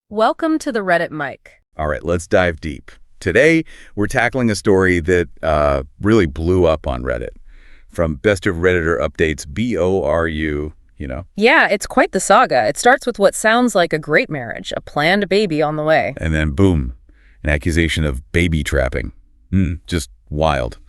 Welcome to the Reddit mic. All right, let's dive deep. Today, we're tackling a story that really blew up on Reddit. From Best of Redditor Updates, BORU, Yeah, it's quite the saga. It starts with what sounds like a great marriage, a planned baby on the way. And then boom, an accusation of baby trapping. Just wild.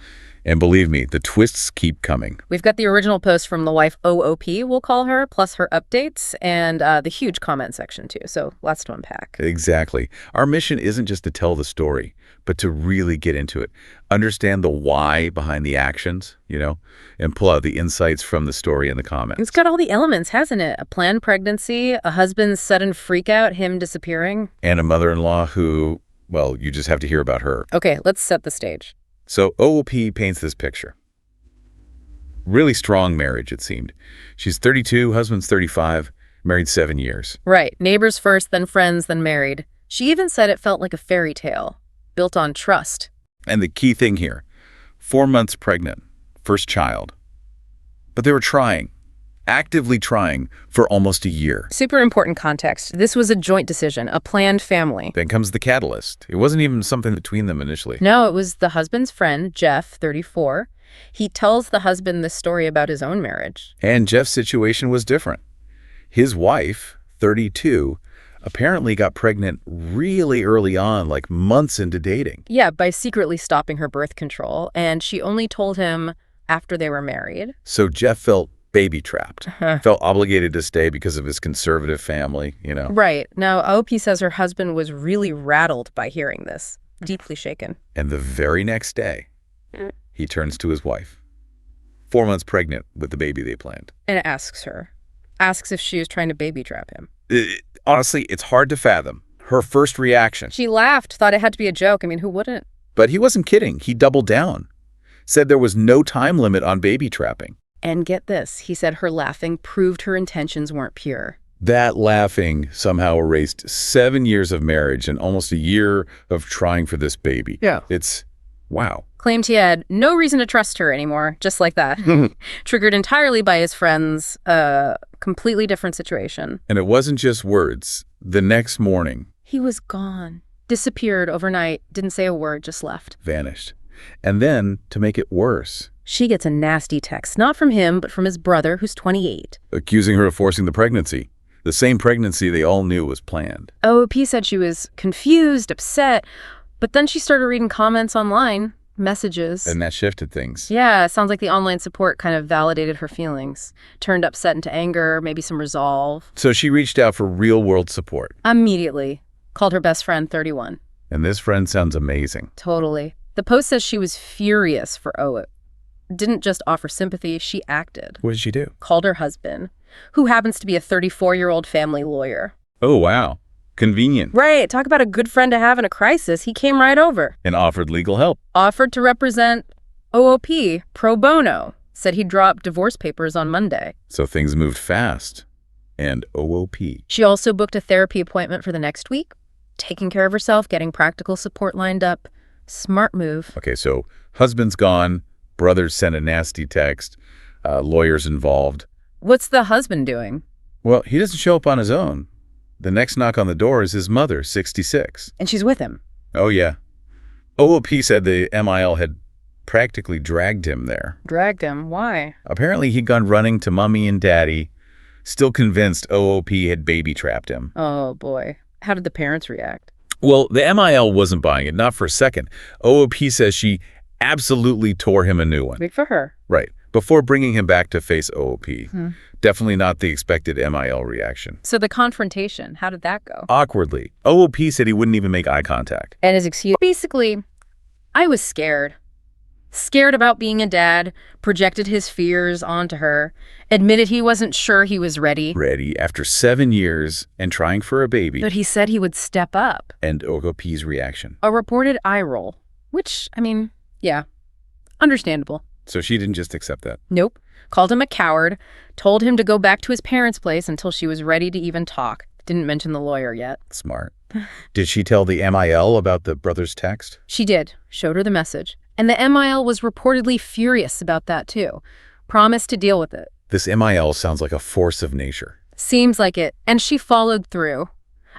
And believe me, the twists keep coming. We've got the original post from the wife OOP, we'll call her, plus her updates, and the huge comment section too, so lots to unpack. Exactly. Our mission isn't just to tell the story, but to really get into it. Understand the why behind the actions, and pull out the insights from the story in the comments. It's got all the elements, hasn't it? A planned pregnancy, a husband's sudden freak out, him disappearing. And a mother-in-law who, well, you just have to hear about her. Okay, let's set the stage. So OOP paints this picture. Really strong marriage, it seemed. She's 32, husband's 35, married 7 years. Right, neighbors first, then friends, then married. She even said it felt like a fairy tale, built on trust. And the key thing here, 4 months pregnant, first child. But they were trying, actively trying for almost a year. Super important context. This was a joint decision, a planned family. Then comes the catalyst. It wasn't even something between them initially. No, it was the husband's friend, Jeff, 34. He tells the husband this story about his own marriage. And Jeff's situation was different. His wife, 32, apparently got pregnant really early on, like months into dating. Yeah, by secretly stopping her birth control, and she only told him after they were married. So Jeff felt baby trapped, felt obligated to stay because of his conservative family, Right. Now, OP says her husband was really rattled by hearing this, deeply shaken. And the very next day, he turns to his wife, 4 months pregnant with the baby they planned. And asks if she was trying to baby trap him. Honestly, it's hard to fathom. Her first reaction. She laughed, thought it had to be a joke. I mean, who wouldn't? But he wasn't kidding. He doubled down, said there was no time limit on baby trapping. And get this, he said her laughing proved her intentions weren't pure. That laughing somehow erased 7 years of marriage and almost a year of trying for this baby. Yeah. It's wow. Claimed he had no reason to trust her anymore, just like that. Triggered entirely by his friends, completely different situation. And it wasn't just words. The next morning, he was gone. Disappeared overnight, didn't say a word, just left. Vanished. And then, to make it worse, she gets a nasty text, not from him, but from his brother, who's 28. Accusing her of forcing the pregnancy. The same pregnancy they all knew was planned. OOP said she was confused, upset, but then she started reading comments online, messages. And that shifted things. Yeah, it sounds like the online support kind of validated her feelings. Turned upset into anger, maybe some resolve. So she reached out for real-world support. Immediately. Called her best friend, 31. And this friend sounds amazing. Totally. The post says she was furious for OOP. Didn't just offer sympathy, she acted. What did she do? Called her husband, who happens to be a 34-year-old family lawyer. Oh, wow. Convenient. Right. Talk about a good friend to have in a crisis. He came right over. And offered legal help. Offered to represent OOP pro bono. Said he'd drop divorce papers on Monday. So things moved fast. And OOP. She also booked a therapy appointment for the next week. Taking care of herself, getting practical support lined up. Smart move. Okay, so husband's gone. Brothers sent a nasty text. Lawyers involved. What's the husband doing? Well, he doesn't show up on his own. The next knock on the door is his mother, 66. And she's with him. Oh, yeah. OOP said the MIL had practically dragged him there. Dragged him? Why? Apparently he'd gone running to mommy and daddy, still convinced OOP had baby trapped him. Oh, boy. How did the parents react? Well, the MIL wasn't buying it, not for a second. OOP says she absolutely tore him a new one. Big for her. Right. Before bringing him back to face OOP. Definitely not the expected MIL reaction. So the confrontation, how did that go? Awkwardly. OOP said he wouldn't even make eye contact. And his excuse? Basically, I was scared. Scared about being a dad, projected his fears onto her, admitted he wasn't sure he was ready. Ready after 7 years and trying for a baby. But he said he would step up. And OOP's reaction. A reported eye roll. Which, I mean, yeah, understandable. So she didn't just accept that? Nope. Called him a coward, told him to go back to his parents' place until she was ready to even talk. Didn't mention the lawyer yet. Smart. Did she tell the MIL about the brother's text? She did. Showed her the message. And the MIL was reportedly furious about that, too. Promised to deal with it. This MIL sounds like a force of nature. Seems like it. And she followed through.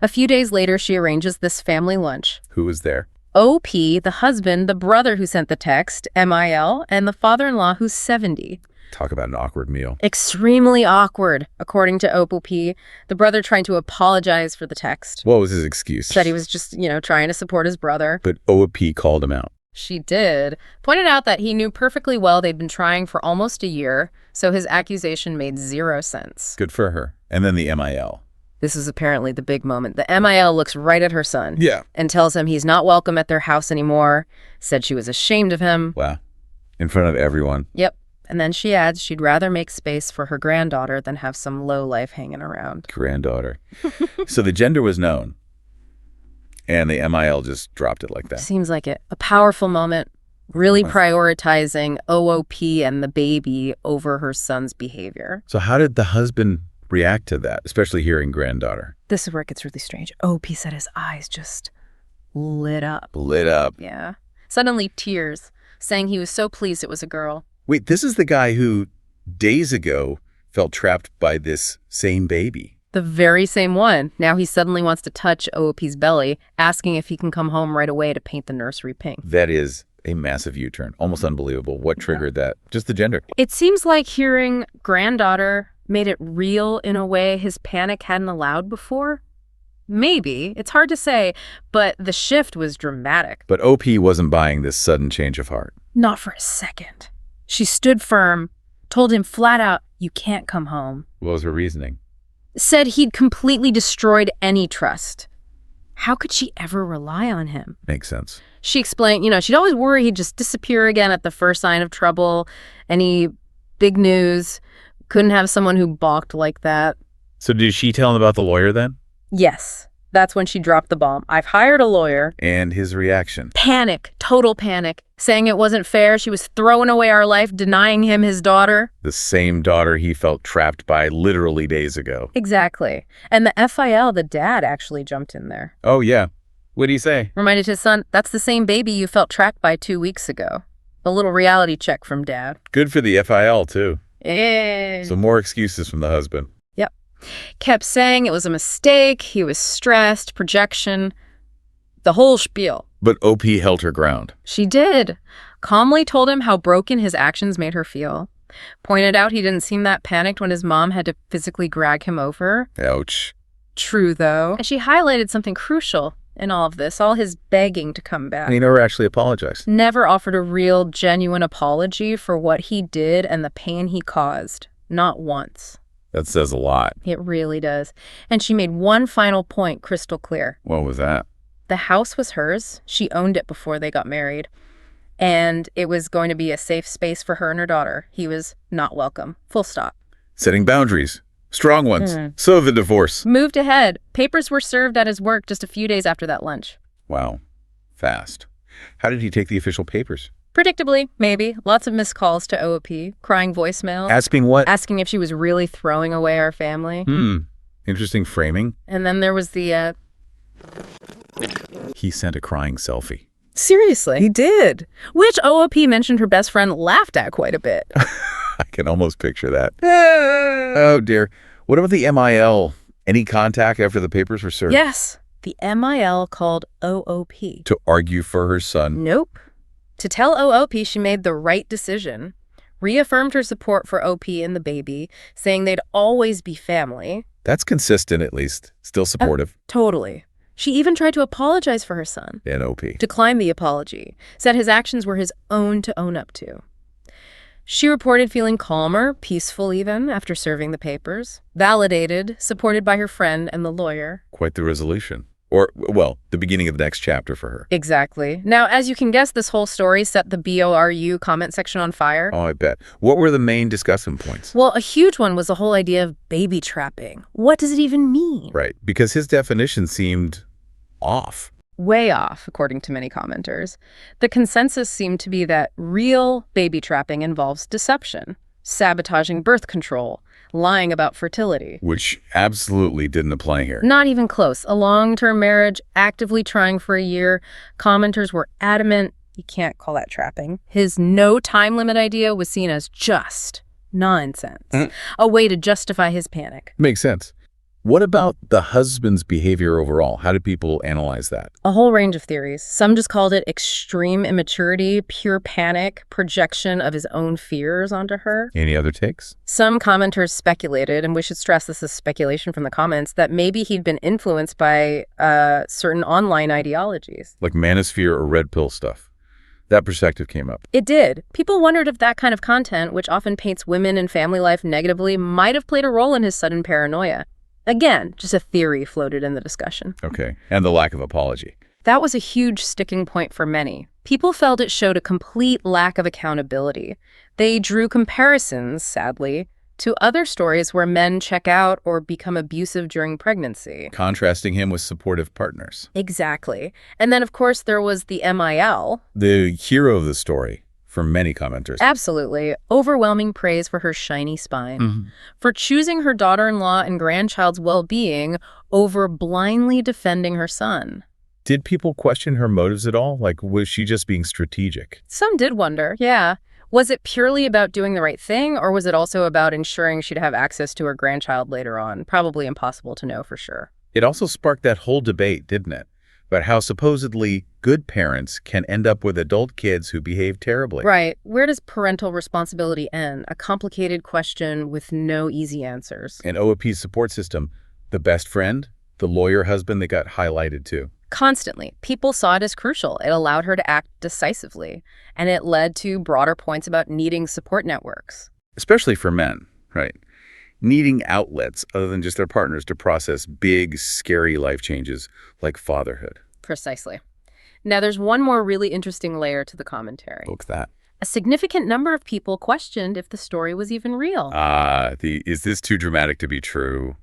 A few days later, she arranges this family lunch. Who was there? OP, the husband, the brother who sent the text, MIL, and the father-in-law who's 70. Talk about an awkward meal. Extremely awkward, according to OP, the brother trying to apologize for the text. What was his excuse? Said he was just, trying to support his brother. But OP called him out. She did. Pointed out that he knew perfectly well they'd been trying for almost a year, so his accusation made zero sense. Good for her. And then the MIL. This is apparently the big moment. The MIL looks right at her son. Yeah. And tells him he's not welcome at their house anymore. Said she was ashamed of him. Wow. In front of everyone. Yep. And then she adds she'd rather make space for her granddaughter than have some lowlife hanging around. Granddaughter. So the gender was known. And the MIL just dropped it like that. Seems like it. A powerful moment. Really prioritizing OOP and the baby over her son's behavior. So how did the husband react to that, especially hearing granddaughter? This is where it gets really strange. OP said his eyes just lit up. Lit up. Yeah. Suddenly tears, saying he was so pleased it was a girl. Wait, this is the guy who days ago felt trapped by this same baby. The very same one. Now he suddenly wants to touch OOP's belly, asking if he can come home right away to paint the nursery pink. That is a massive U-turn. Almost unbelievable. What triggered that? Just the gender. It seems like hearing granddaughter made it real in a way his panic hadn't allowed before. Maybe. It's hard to say, but the shift was dramatic. But OP wasn't buying this sudden change of heart. Not for a second. She stood firm, told him flat out, you can't come home. What was her reasoning? Said he'd completely destroyed any trust. How could she ever rely on him? Makes sense. She explained, she'd always worry he'd just disappear again at the first sign of trouble. Any big news. Couldn't have someone who balked like that. So did she tell him about the lawyer then? Yes. That's when she dropped the bomb. I've hired a lawyer. And his reaction? Panic. Total panic. Saying it wasn't fair. She was throwing away our life, denying him his daughter. The same daughter he felt trapped by literally days ago. Exactly. And the FIL, the dad, actually jumped in there. Oh, yeah. What'd he say? Reminded his son, that's the same baby you felt trapped by 2 weeks ago. A little reality check from dad. Good for the FIL, too. Eh. So more excuses from the husband. Yep. Kept saying it was a mistake, he was stressed, projection, the whole spiel. But OP held her ground. She did. Calmly told him how broken his actions made her feel. Pointed out he didn't seem that panicked when his mom had to physically drag him over. Ouch. True, though. And she highlighted something crucial in all of this, all his begging to come back. And he never actually apologized. Never offered a real, genuine apology for what he did and the pain he caused. Not once. That says a lot. It really does. And she made one final point crystal clear. What was that? The house was hers. She owned it before they got married. And it was going to be a safe space for her and her daughter. He was not welcome. Full stop. Setting boundaries. Strong ones. So the divorce. Moved ahead. Papers were served at his work just a few days after that lunch. Wow. Fast. How did he take the official papers? Predictably, maybe. Lots of missed calls to OOP, crying voicemails. Asking what? Asking if she was really throwing away our family. Interesting framing. And then there was the, He sent a crying selfie. Seriously, he did. Which OOP mentioned her best friend laughed at quite a bit. I can almost picture that. Oh, dear. What about the MIL? Any contact after the papers were served? Yes. The MIL called OOP. To argue for her son? Nope. To tell OOP she made the right decision, reaffirmed her support for OP and the baby, saying they'd always be family. That's consistent, at least. Still supportive. Totally. She even tried to apologize for her son. And OP. Declined the apology, said his actions were his own to own up to. She reported feeling calmer, peaceful even, after serving the papers. Validated, supported by her friend and the lawyer. Quite the resolution. Or, well, the beginning of the next chapter for her. Exactly. Now, as you can guess, this whole story set the BORU comment section on fire. Oh, I bet. What were the main discussion points? Well, a huge one was the whole idea of baby trapping. What does it even mean? Right, because his definition seemed off. Way off, according to many commenters. The consensus seemed to be that real baby trapping involves deception, sabotaging birth control, lying about fertility. Which absolutely didn't apply here. Not even close. A long-term marriage, actively trying for a year. Commenters were adamant, you can't call that trapping. His no time limit idea was seen as just nonsense. A way to justify his panic. Makes sense. What about the husband's behavior overall? How did people analyze that? A whole range of theories. Some just called it extreme immaturity, pure panic, projection of his own fears onto her. Any other takes? Some commenters speculated, and we should stress this is speculation from the comments, that maybe he'd been influenced by certain online ideologies. Like manosphere or red pill stuff. That perspective came up. It did. People wondered if that kind of content, which often paints women and family life negatively, might have played a role in his sudden paranoia. Again, just a theory floated in the discussion. Okay. And the lack of apology. That was a huge sticking point for many. People felt it showed a complete lack of accountability. They drew comparisons, sadly, to other stories where men check out or become abusive during pregnancy. Contrasting him with supportive partners. Exactly. And then, of course, there was the MIL. The hero of the story for many commenters. Absolutely. Overwhelming praise for her shiny spine. For choosing her daughter-in-law and grandchild's well-being over blindly defending her son. Did people question her motives at all? Like, was she just being strategic? Some did wonder, yeah. Was it purely about doing the right thing, or was it also about ensuring she'd have access to her grandchild later on? Probably impossible to know for sure. It also sparked that whole debate, didn't it? About how supposedly good parents can end up with adult kids who behave terribly. Right. Where does parental responsibility end? A complicated question with no easy answers. And OOP's support system, the best friend, the lawyer husband that got highlighted too. Constantly. People saw it as crucial. It allowed her to act decisively, and it led to broader points about needing support networks. Especially for men, right? Needing outlets other than just their partners to process big, scary life changes like fatherhood. Precisely. Now, there's one more really interesting layer to the commentary. What's that? A significant number of people questioned if the story was even real. The is this too dramatic to be true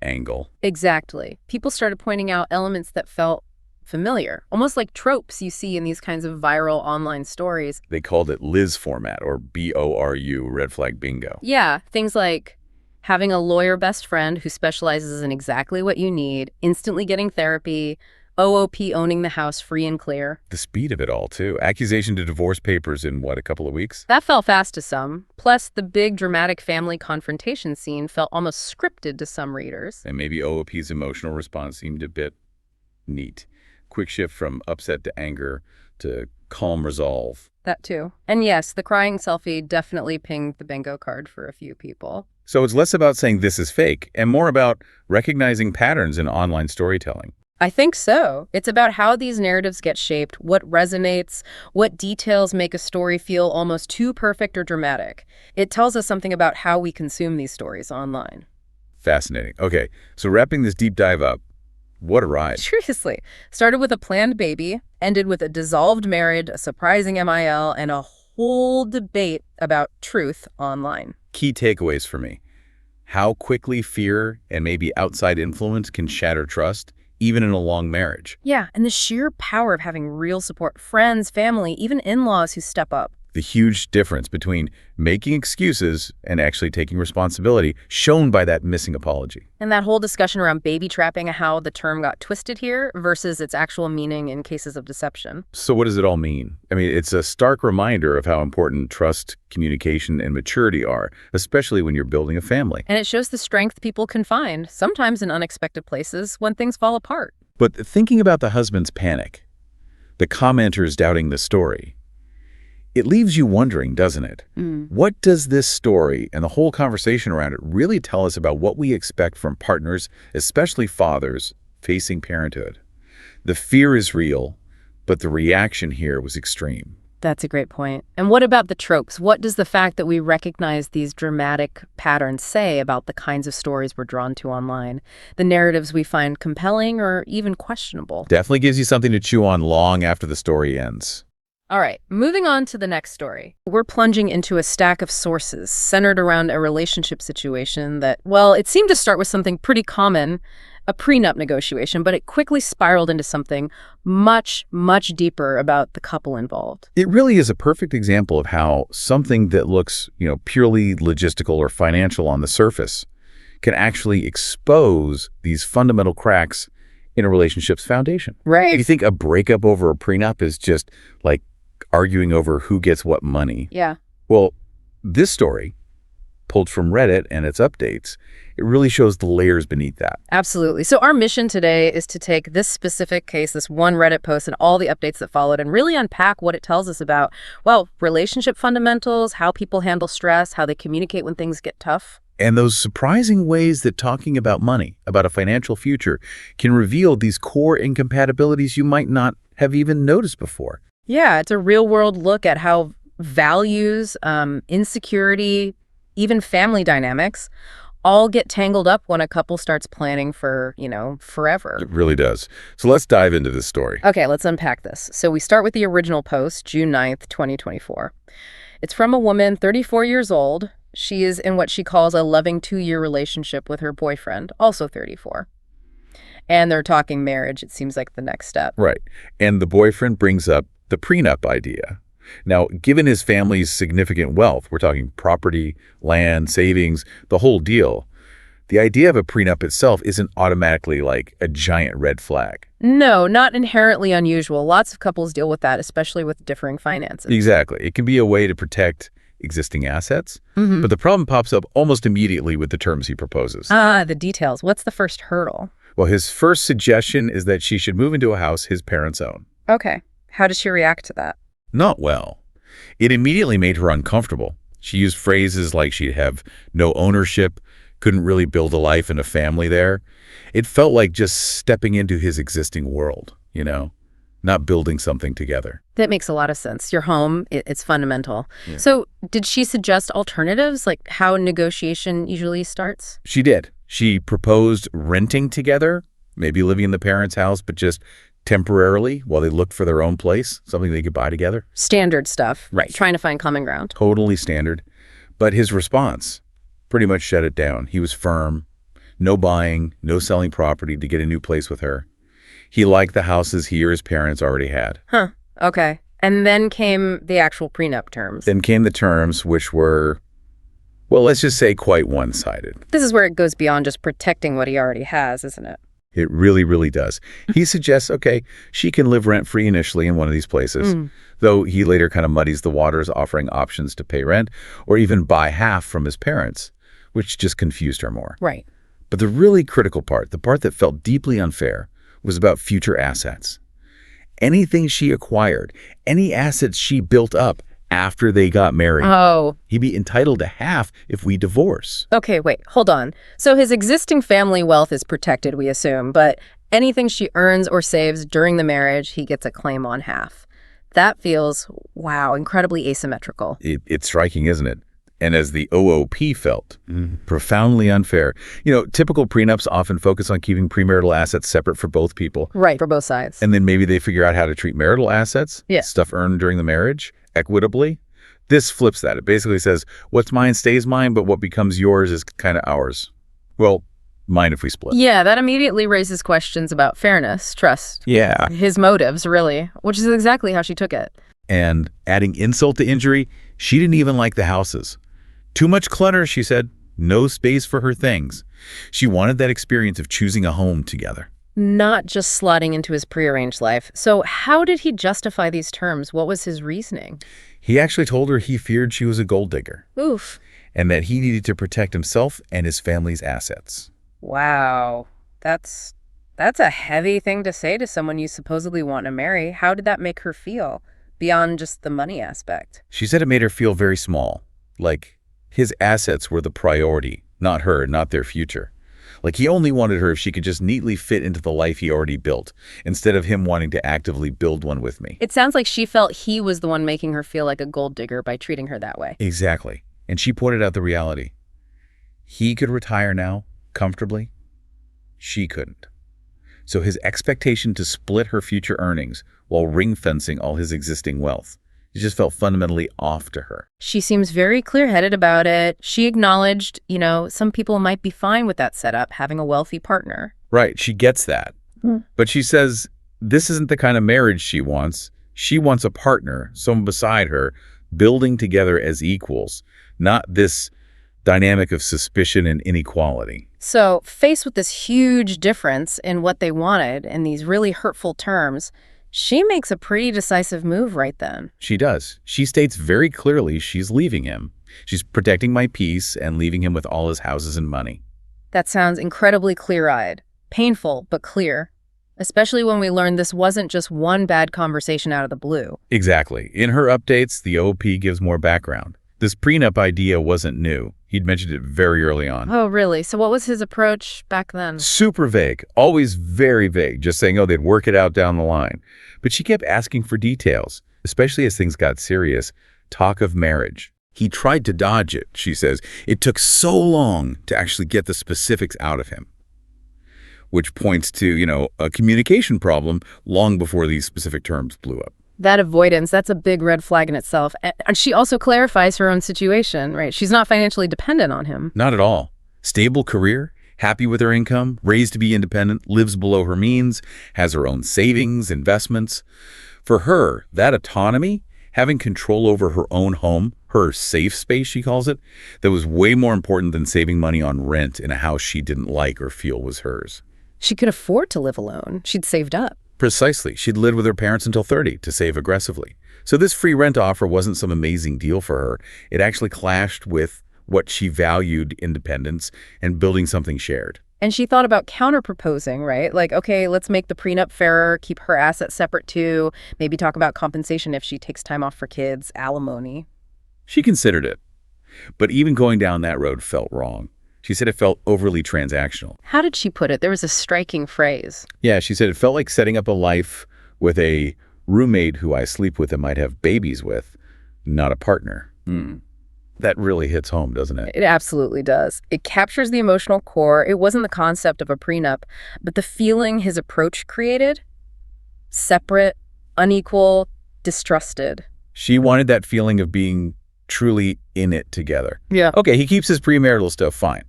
angle. Exactly. People started pointing out elements that felt familiar, almost like tropes you see in these kinds of viral online stories. They called it Liz format, or BORU, red flag bingo. Yeah, things like having a lawyer best friend who specializes in exactly what you need, instantly getting therapy, OOP owning the house free and clear. The speed of it all, too. Accusation to divorce papers in, what, a couple of weeks? That fell fast to some. Plus, the big dramatic family confrontation scene felt almost scripted to some readers. And maybe OOP's emotional response seemed a bit neat. Quick shift from upset to anger to calm resolve. That too. And yes, the crying selfie definitely pinged the bingo card for a few people. So it's less about saying this is fake and more about recognizing patterns in online storytelling. I think so. It's about how these narratives get shaped, what resonates, what details make a story feel almost too perfect or dramatic. It tells us something about how we consume these stories online. Fascinating. Okay, so wrapping this deep dive up, what a ride. Seriously. Started with a planned baby, ended with a dissolved marriage, a surprising MIL, and a whole debate about truth online. Key takeaways for me. How quickly fear and maybe outside influence can shatter trust, even in a long marriage. Yeah, and the sheer power of having real support, friends, family, even in-laws who step up. The huge difference between making excuses and actually taking responsibility, shown by that missing apology. And that whole discussion around baby trapping, how the term got twisted here versus its actual meaning in cases of deception. So what does it all mean? I mean, it's a stark reminder of how important trust, communication, and maturity are, especially when you're building a family. And it shows the strength people can find, sometimes in unexpected places, when things fall apart. But thinking about the husband's panic, the commenters doubting the story, it leaves you wondering, doesn't it? What does this story and the whole conversation around it really tell us about what we expect from partners, especially fathers, facing parenthood? The fear is real, but the reaction here was extreme. That's a great point. And what about the tropes? What does the fact that we recognize these dramatic patterns say about the kinds of stories we're drawn to online? The narratives we find compelling or even questionable? Definitely gives you something to chew on long after the story ends. All right, moving on to the next story. We're plunging into a stack of sources centered around a relationship situation that, well, it seemed to start with something pretty common, a prenup negotiation, but it quickly spiraled into something much, much deeper about the couple involved. It really is a perfect example of how something that looks, purely logistical or financial on the surface can actually expose these fundamental cracks in a relationship's foundation. Right. If you think a breakup over a prenup is just like arguing over who gets what money. Yeah. Well, this story pulled from Reddit and its updates, it really shows the layers beneath that. Absolutely. So our mission today is to take this specific case, this one Reddit post and all the updates that followed, and really unpack what it tells us about, well, relationship fundamentals, how people handle stress, how they communicate when things get tough. And those surprising ways that talking about money, about a financial future, can reveal these core incompatibilities you might not have even noticed before. Yeah, it's a real-world look at how values, insecurity, even family dynamics all get tangled up when a couple starts planning for, forever. It really does. So let's dive into this story. Okay, let's unpack this. So we start with the original post, June 9th, 2024. It's from a woman, 34 years old. She is in what she calls a loving 2-year relationship with her boyfriend, also 34. And they're talking marriage, it seems like the next step. Right. And the boyfriend brings up the prenup idea. Now, given his family's significant wealth, we're talking property, land, savings, the whole deal, the idea of a prenup itself isn't automatically like a giant red flag. No, not inherently unusual. Lots of couples deal with that, especially with differing finances. Exactly. It can be a way to protect existing assets, but the problem pops up almost immediately with the terms he proposes. The details. What's the first hurdle? Well, his first suggestion is that she should move into a house his parents own. Okay. How does she react to that? Not well. It immediately made her uncomfortable. She used phrases like she'd have no ownership, couldn't really build a life and a family there. It felt like just stepping into his existing world, not building something together. That makes a lot of sense. Your home, it's fundamental. Yeah. So did she suggest alternatives, like how negotiation usually starts? She did. She proposed renting together, maybe living in the parents' house, but just temporarily while they looked for their own place, something they could buy together. Standard stuff. Right. Trying to find common ground. Totally standard. But his response pretty much shut it down. He was firm. No buying, no selling property to get a new place with her. He liked the houses he or his parents already had. Huh. Okay. And then came the actual prenup terms. Then came the terms, which were, well, let's just say quite one-sided. This is where it goes beyond just protecting what he already has, isn't it? It really, really does. He suggests, okay, she can live rent-free initially in one of these places, though he later kind of muddies the waters, offering options to pay rent or even buy half from his parents, which just confused her more. Right. But the really critical part, the part that felt deeply unfair, was about future assets. Anything she acquired, any assets she built up after they got married, he'd be entitled to half if we divorce. Okay, wait, hold on. So his existing family wealth is protected, we assume, but anything she earns or saves during the marriage, he gets a claim on half. That feels, wow, incredibly asymmetrical. It's striking, isn't it? And as the OOP felt, profoundly unfair. Typical prenups often focus on keeping premarital assets separate for both people. Right, for both sides. And then maybe they figure out how to treat marital assets, stuff earned during the marriage, equitably. This flips that. It basically says, what's mine stays mine, but what becomes yours is kind of ours. Well, mine if we split. Yeah, that immediately raises questions about fairness, trust. Yeah. His motives, really, which is exactly how she took it. And adding insult to injury, she didn't even like the houses. Too much clutter, she said. No space for her things. She wanted that experience of choosing a home together. Not just slotting into his prearranged life. So how did he justify these terms? What was his reasoning? He actually told her he feared she was a gold digger. Oof. And that he needed to protect himself and his family's assets. Wow. That's a heavy thing to say to someone you supposedly want to marry. How did that make her feel, beyond just the money aspect? She said it made her feel very small, like his assets were the priority, not her, not their future. Like he only wanted her if she could just neatly fit into the life he already built, instead of him wanting to actively build one with me. It sounds like she felt he was the one making her feel like a gold digger by treating her that way. Exactly. And she pointed out the reality. He could retire now, comfortably. She couldn't. So his expectation to split her future earnings while ring-fencing all his existing wealth, it just felt fundamentally off to her. She seems very clear-headed about it. She acknowledged, some people might be fine with that setup, having a wealthy partner. Right, she gets that. But she says this isn't the kind of marriage she wants. She wants a partner, someone beside her, building together as equals, not this dynamic of suspicion and inequality. So, faced with this huge difference in what they wanted and these really hurtful terms, she makes a pretty decisive move right then. She does. She states very clearly she's leaving him. She's protecting my peace and leaving him with all his houses and money. That sounds incredibly clear-eyed. Painful, but clear. Especially when we learn this wasn't just one bad conversation out of the blue. Exactly. In her updates, the OP gives more background. This prenup idea wasn't new. He'd mentioned it very early on. Oh, really? So what was his approach back then? Super vague. Always very vague. Just saying, oh, they'd work it out down the line. But she kept asking for details, especially as things got serious. Talk of marriage. He tried to dodge it, she says. It took so long to actually get the specifics out of him. Which points to, a communication problem long before these specific terms blew up. That avoidance, that's a big red flag in itself. And she also clarifies her own situation, right? She's not financially dependent on him. Not at all. Stable career, happy with her income, raised to be independent, lives below her means, has her own savings, investments. For her, that autonomy, having control over her own home, her safe space, she calls it, that was way more important than saving money on rent in a house she didn't like or feel was hers. She could afford to live alone. She'd saved up. Precisely. She'd lived with her parents until 30 to save aggressively. So this free rent offer wasn't some amazing deal for her. It actually clashed with what she valued: independence and building something shared. And she thought about counter-proposing, right? Like, okay, let's make the prenup fairer, keep her assets separate too, maybe talk about compensation if she takes time off for kids, alimony. She considered it. But even going down that road felt wrong. She said it felt overly transactional. How did she put it? There was a striking phrase. Yeah, she said it felt like setting up a life with a roommate who I sleep with and might have babies with, not a partner. That really hits home, doesn't it? It absolutely does. It captures the emotional core. It wasn't the concept of a prenup, but the feeling his approach created. Separate, unequal, distrusted. She wanted that feeling of being truly in it together. Yeah. Okay, he keeps his premarital stuff, fine.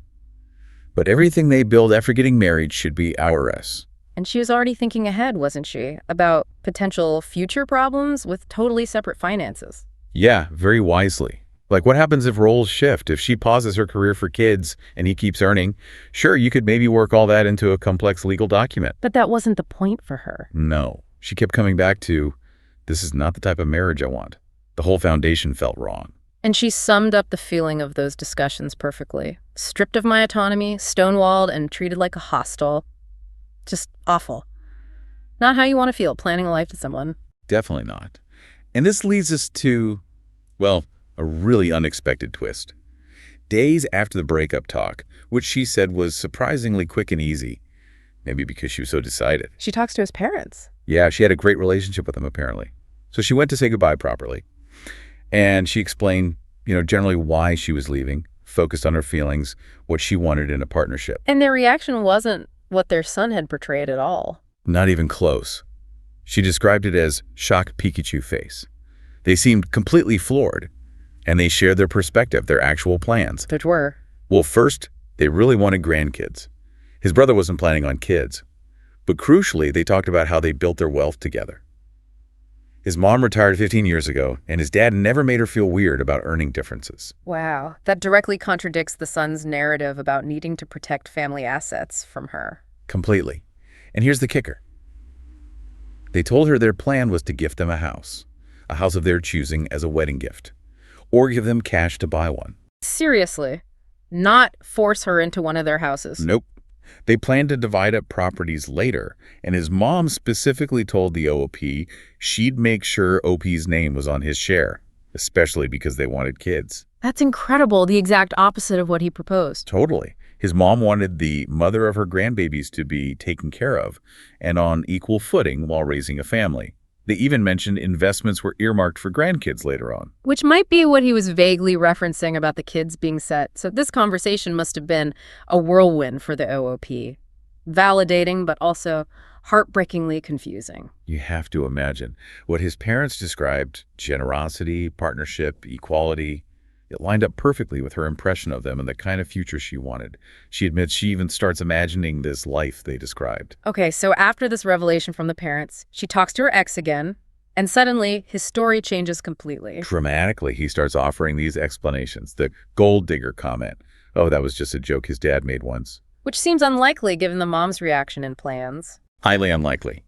But everything they build after getting married should be ours. And she was already thinking ahead, wasn't she? About potential future problems with totally separate finances. Yeah, very wisely. Like, what happens if roles shift? If she pauses her career for kids and he keeps earning, sure, you could maybe work all that into a complex legal document. But that wasn't the point for her. No. She kept coming back to, this is not the type of marriage I want. The whole foundation felt wrong. And she summed up the feeling of those discussions perfectly. Stripped of my autonomy, stonewalled, and treated like a hostage. Just awful. Not how you want to feel planning a life with someone. Definitely not. And this leads us to, well, a really unexpected twist. Days after the breakup talk, which she said was surprisingly quick and easy, maybe because she was so decided. She talks to his parents. Yeah, she had a great relationship with them, apparently. So she went to say goodbye properly. And she explained, generally why she was leaving, focused on her feelings, what she wanted in a partnership. And their reaction wasn't what their son had portrayed at all. Not even close. She described it as shock Pikachu face. They seemed completely floored, and they shared their perspective, their actual plans. Which were? Well, first, they really wanted grandkids. His brother wasn't planning on kids. But crucially, they talked about how they built their wealth together. His mom retired 15 years ago, and his dad never made her feel weird about earning differences. Wow. That directly contradicts the son's narrative about needing to protect family assets from her. Completely. And here's the kicker. They told her their plan was to gift them a house of their choosing as a wedding gift, or give them cash to buy one. Seriously? Not force her into one of their houses? Nope. They planned to divide up properties later, and his mom specifically told the OP she'd make sure OP's name was on his share, especially because they wanted kids. That's incredible. The exact opposite of what he proposed. Totally. His mom wanted the mother of her grandbabies to be taken care of and on equal footing while raising a family. They even mentioned investments were earmarked for grandkids later on. Which might be what he was vaguely referencing about the kids being set. So this conversation must have been a whirlwind for the OOP. Validating, but also heartbreakingly confusing. You have to imagine what his parents described: generosity, partnership, equality. It lined up perfectly with her impression of them and the kind of future she wanted. She admits she even starts imagining this life they described. Okay, so after this revelation from the parents, she talks to her ex again, and suddenly his story changes completely. Dramatically, he starts offering these explanations. The gold digger comment. Oh, that was just a joke his dad made once. Which seems unlikely given the mom's reaction and plans. Highly unlikely.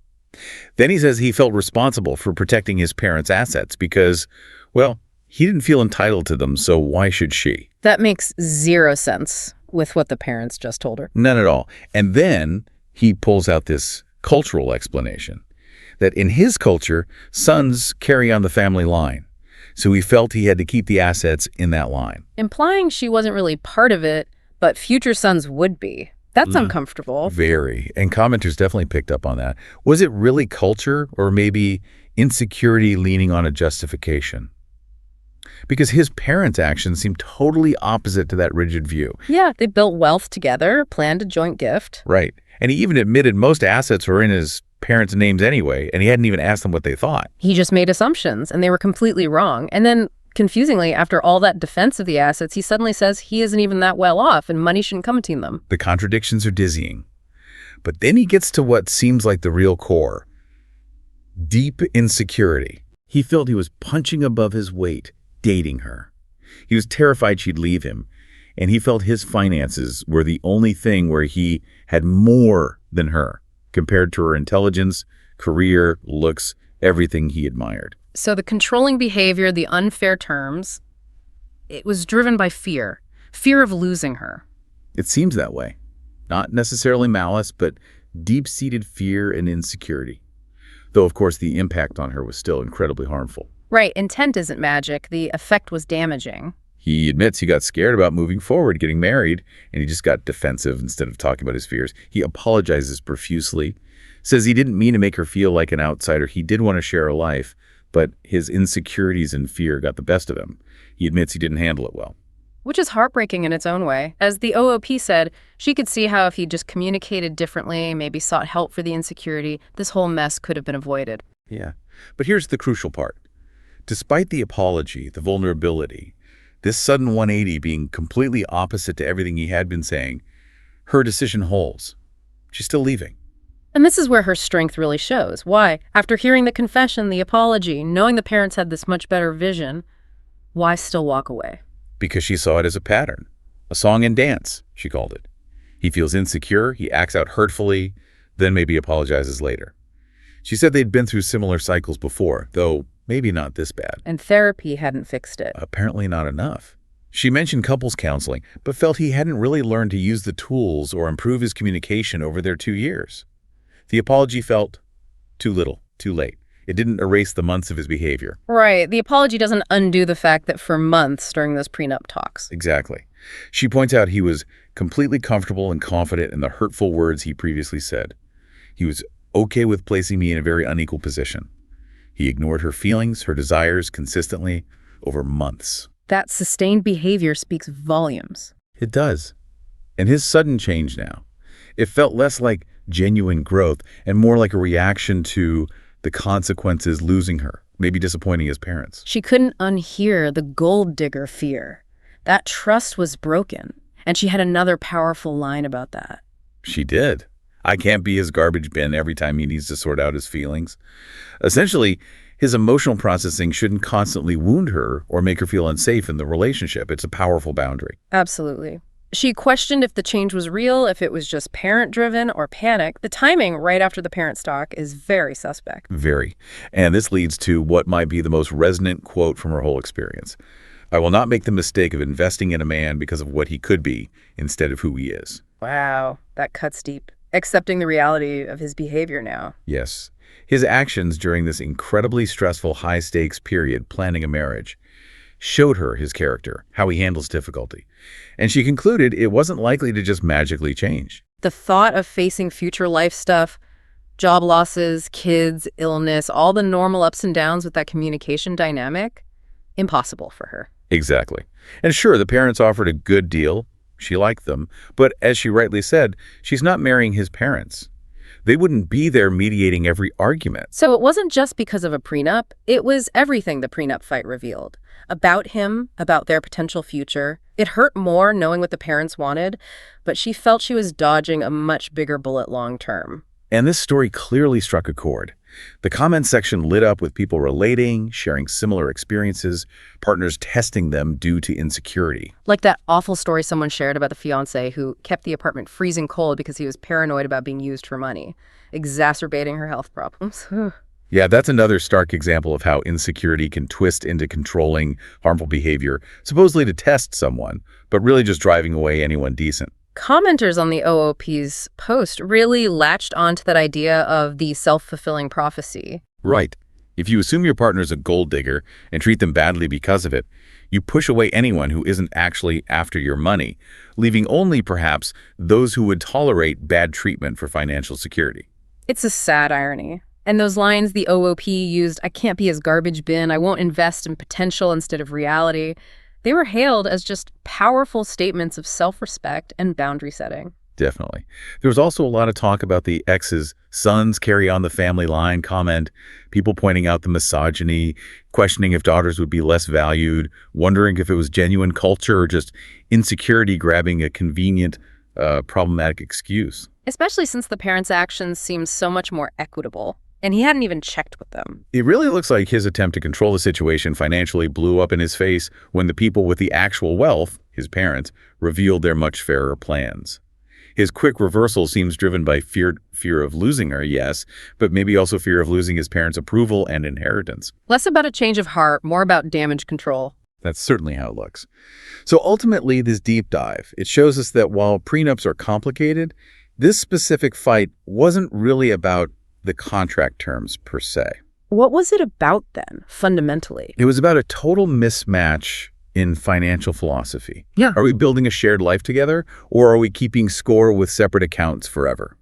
Then he says he felt responsible for protecting his parents' assets because, well, He didn't feel entitled to them, so why should she? That makes zero sense with what the parents just told her. None at all. And then he pulls out this cultural explanation, that in his culture, sons carry on the family line. So he felt he had to keep the assets in that line. Implying she wasn't really part of it, but future sons would be. That's uncomfortable. Very. And commenters definitely picked up on that. Was it really culture or maybe insecurity leaning on a justification? Because his parents' actions seemed totally opposite to that rigid view. Yeah, they built wealth together, planned a joint gift. Right. And he even admitted most assets were in his parents' names anyway, and he hadn't even asked them what they thought. He just made assumptions, and they were completely wrong. And then, confusingly, after all that defense of the assets, he suddenly says he isn't even that well off and money shouldn't come to them. The contradictions are dizzying. But then he gets to what seems like the real core. Deep insecurity. He felt he was punching above his weight, dating her. He was terrified she'd leave him, and he felt his finances were the only thing where he had more than her, compared to her intelligence, career, looks, everything he admired. So the controlling behavior, the unfair terms, it was driven by fear. Fear of losing her. It seems that way. Not necessarily malice, but deep-seated fear and insecurity. Though, of course, the impact on her was still incredibly harmful. Right, intent isn't magic. The effect was damaging. He admits he got scared about moving forward, getting married, and he just got defensive instead of talking about his fears. He apologizes profusely, says he didn't mean to make her feel like an outsider. He did want to share her life, but his insecurities and fear got the best of him. He admits he didn't handle it well. Which is heartbreaking in its own way. As the OOP said, she could see how if he just communicated differently, maybe sought help for the insecurity, this whole mess could have been avoided. Yeah, but here's the crucial part. Despite the apology, the vulnerability, this sudden 180 being completely opposite to everything he had been saying, her decision holds. She's still leaving. And this is where her strength really shows. Why? After hearing the confession, the apology, knowing the parents had this much better vision, why still walk away? Because she saw it as a pattern. A song and dance, she called it. He feels insecure, he acts out hurtfully, then maybe apologizes later. She said they'd been through similar cycles before, though maybe not this bad. And therapy hadn't fixed it. Apparently not enough. She mentioned couples counseling, but felt he hadn't really learned to use the tools or improve his communication over their 2 years. The apology felt too little, too late. It didn't erase the months of his behavior. Right. The apology doesn't undo the fact that for months during those prenup talks. Exactly. She points out he was completely comfortable and confident in the hurtful words he previously said. He was okay with placing me in a very unequal position. He ignored her feelings, her desires consistently over months. That sustained behavior speaks volumes. It does. And his sudden change now, it felt less like genuine growth and more like a reaction to the consequences losing her, maybe disappointing his parents. She couldn't unhear the gold digger fear. That trust was broken. And she had another powerful line about that. She did. I can't be his garbage bin every time he needs to sort out his feelings. Essentially, his emotional processing shouldn't constantly wound her or make her feel unsafe in the relationship. It's a powerful boundary. Absolutely. She questioned if the change was real, if it was just parent-driven or panic. The timing right after the parent talk is very suspect. Very. And this leads to what might be the most resonant quote from her whole experience. I will not make the mistake of investing in a man because of what he could be instead of who he is. Wow, that cuts deep. Accepting the reality of his behavior now. Yes. His actions during this incredibly stressful, high-stakes period planning a marriage showed her his character, how he handles difficulty. And she concluded it wasn't likely to just magically change. The thought of facing future life stuff, job losses, kids, illness, all the normal ups and downs with that communication dynamic, impossible for her. Exactly. And sure, the parents offered a good deal. She liked them. But as she rightly said, she's not marrying his parents. They wouldn't be there mediating every argument. So it wasn't just because of a prenup. It was everything the prenup fight revealed. About him, about their potential future. It hurt more knowing what the parents wanted, but she felt she was dodging a much bigger bullet long term. And this story clearly struck a chord. The comment section lit up with people relating, sharing similar experiences, partners testing them due to insecurity. Like that awful story someone shared about the fiancé who kept the apartment freezing cold because he was paranoid about being used for money, exacerbating her health problems. Yeah, that's another stark example of how insecurity can twist into controlling, harmful behavior, supposedly to test someone, but really just driving away anyone decent. Commenters on the OOP's post really latched onto that idea of the self-fulfilling prophecy. Right. If you assume your partner's a gold digger and treat them badly because of it, you push away anyone who isn't actually after your money, leaving only, perhaps, those who would tolerate bad treatment for financial security. It's a sad irony. And those lines the OOP used, "I can't be his garbage bin, I won't invest in potential instead of reality," they were hailed as just powerful statements of self-respect and boundary setting. Definitely. There was also a lot of talk about the ex's sons carry on the family line comment, people pointing out the misogyny, questioning if daughters would be less valued, wondering if it was genuine culture or just insecurity grabbing a convenient, problematic excuse. Especially since the parents' actions seemed so much more equitable, and he hadn't even checked with them. It really looks like his attempt to control the situation financially blew up in his face when the people with the actual wealth, his parents, revealed their much fairer plans. His quick reversal seems driven by fear of losing her, yes, but maybe also fear of losing his parents' approval and inheritance. Less about a change of heart, more about damage control. That's certainly how it looks. So ultimately, this deep dive, it shows us that while prenups are complicated, this specific fight wasn't really about the contract terms per se. What was it about then, fundamentally? It was about a total mismatch in financial philosophy. Yeah. Are we building a shared life together, or are we keeping score with separate accounts forever?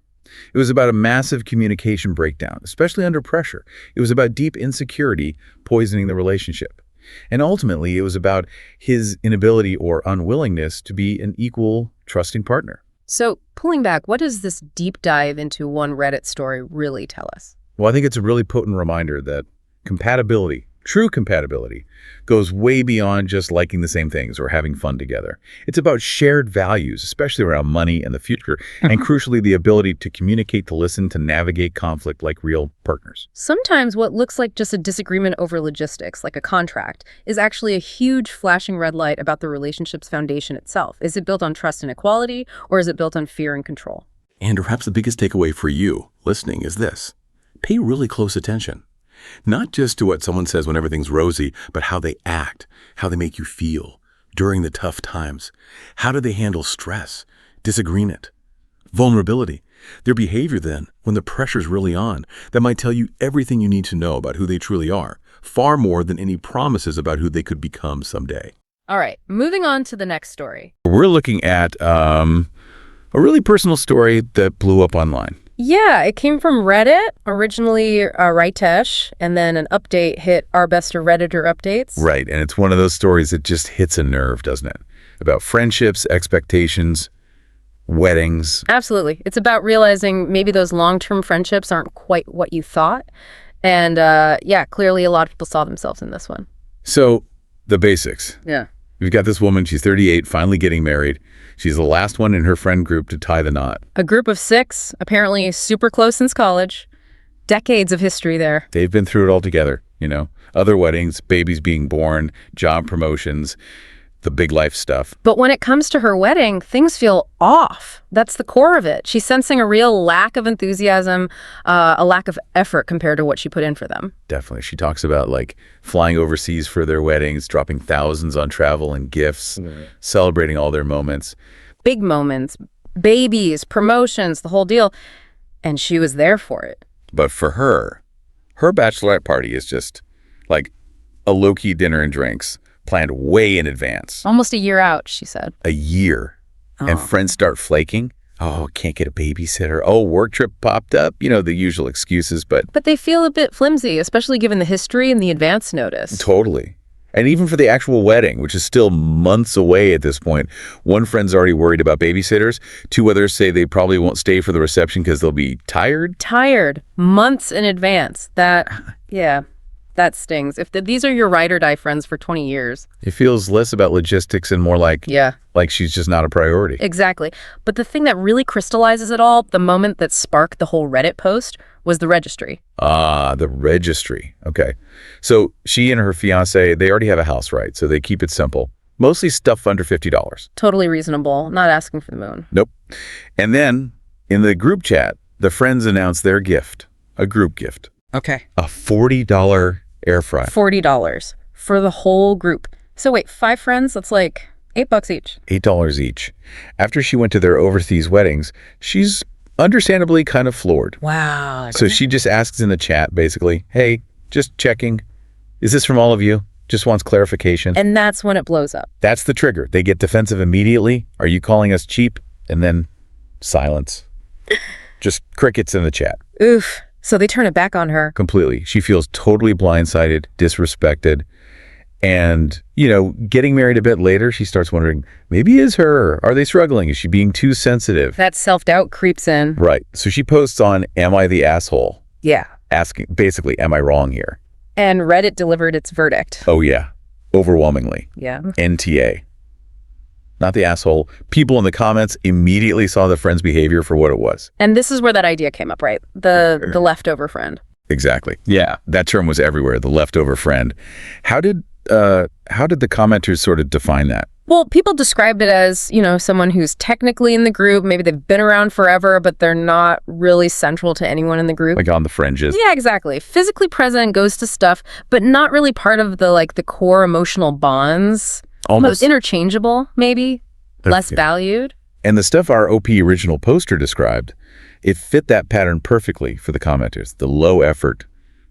It was about a massive communication breakdown, especially under pressure. It was about deep insecurity poisoning the relationship. And ultimately, it was about his inability or unwillingness to be an equal, trusting partner. So, pulling back, what does this deep dive into one Reddit story really tell us? Well, I think it's a really potent reminder that compatibility, true compatibility, goes way beyond just liking the same things or having fun together. It's about shared values, especially around money and the future, and crucially, the ability to communicate, to listen, to navigate conflict like real partners. Sometimes what looks like just a disagreement over logistics, like a contract, is actually a huge flashing red light about the relationship's foundation itself. Is it built on trust and equality, or is it built on fear and control? And perhaps the biggest takeaway for you listening is this: pay really close attention. Not just to what someone says when everything's rosy, but how they act, how they make you feel during the tough times. How do they handle stress, disagreement, vulnerability? Their behavior then, when the pressure's really on, that might tell you everything you need to know about who they truly are, far more than any promises about who they could become someday. All right, moving on to the next story. We're looking at a really personal story that blew up online. Yeah, it came from Reddit, originally Ritesh, and then an update hit our best of Redditor updates. Right, and it's one of those stories that just hits a nerve, doesn't it? About friendships, expectations, weddings. Absolutely. It's about realizing maybe those long-term friendships aren't quite what you thought. And yeah, clearly a lot of people saw themselves in this one. So, the basics. Yeah. We've got this woman, she's 38, finally getting married. She's the last one in her friend group to tie the knot. A group of 6, apparently super close since college. Decades of history there. They've been through it all together, you know. Other weddings, babies being born, job promotions, the big life stuff. But when it comes to her wedding, things feel off. That's the core of it. She's sensing a real lack of enthusiasm, a lack of effort compared to what she put in for them. Definitely. She talks about like flying overseas for their weddings, dropping thousands on travel and gifts, celebrating all their moments. Big moments, babies, promotions, the whole deal. And she was there for it. But for her bachelorette party is just like a low-key dinner and drinks planned way in advance. Almost a year out, she said. A year. Oh. And friends start flaking. Oh, can't get a babysitter. Oh, work trip popped up. You know, the usual excuses, but they feel a bit flimsy, especially given the history and the advance notice. Totally. And even for the actual wedding, which is still months away at this point, one friend's already worried about babysitters. 2 others say they probably won't stay for the reception because they'll be tired. Tired. Months in advance. Yeah, that stings. If these are your ride or die friends for 20 years. It feels less about logistics and more like, like she's just not a priority. Exactly. But the thing that really crystallizes it all, the moment that sparked the whole Reddit post, was the registry. Ah, the registry. Okay. So she and her fiance, they already have a house, right? So they keep it simple. Mostly stuff under $50. Totally reasonable. Not asking for the moon. Nope. And then in the group chat, the friends announce their gift, a group gift. Okay. A $40 air fryer. $40 for the whole group. So wait, 5 friends? That's like $8 each. $8 each. After she went to their overseas weddings, she's understandably kind of floored. Wow. So she just asks in the chat, basically, hey, just checking. Is this from all of you? Just wants clarification. And that's when it blows up. That's the trigger. They get defensive immediately. Are you calling us cheap? And then silence. Just crickets in the chat. Oof. So they turn it back on her. Completely. She feels totally blindsided, disrespected. And, getting married a bit later, she starts wondering, maybe it is her. Are they struggling? Is she being too sensitive? That self-doubt creeps in. Right. So she posts on, am I the asshole? Yeah. Asking, basically, am I wrong here? And Reddit delivered its verdict. Oh, yeah. Overwhelmingly. Yeah. NTA. Not the asshole. People in the comments immediately saw the friend's behavior for what it was. And this is where that idea came up, right? The leftover friend. Exactly. Yeah. That term was everywhere, the leftover friend. How did the commenters sort of define that? Well, people described it as, someone who's technically in the group. Maybe they've been around forever, but they're not really central to anyone in the group. Like on the fringes? Yeah, exactly. Physically present, goes to stuff, but not really part of the core emotional bonds. Almost interchangeable, maybe. Less valued. And the stuff our OP original poster described, it fit that pattern perfectly for the commenters. The low effort,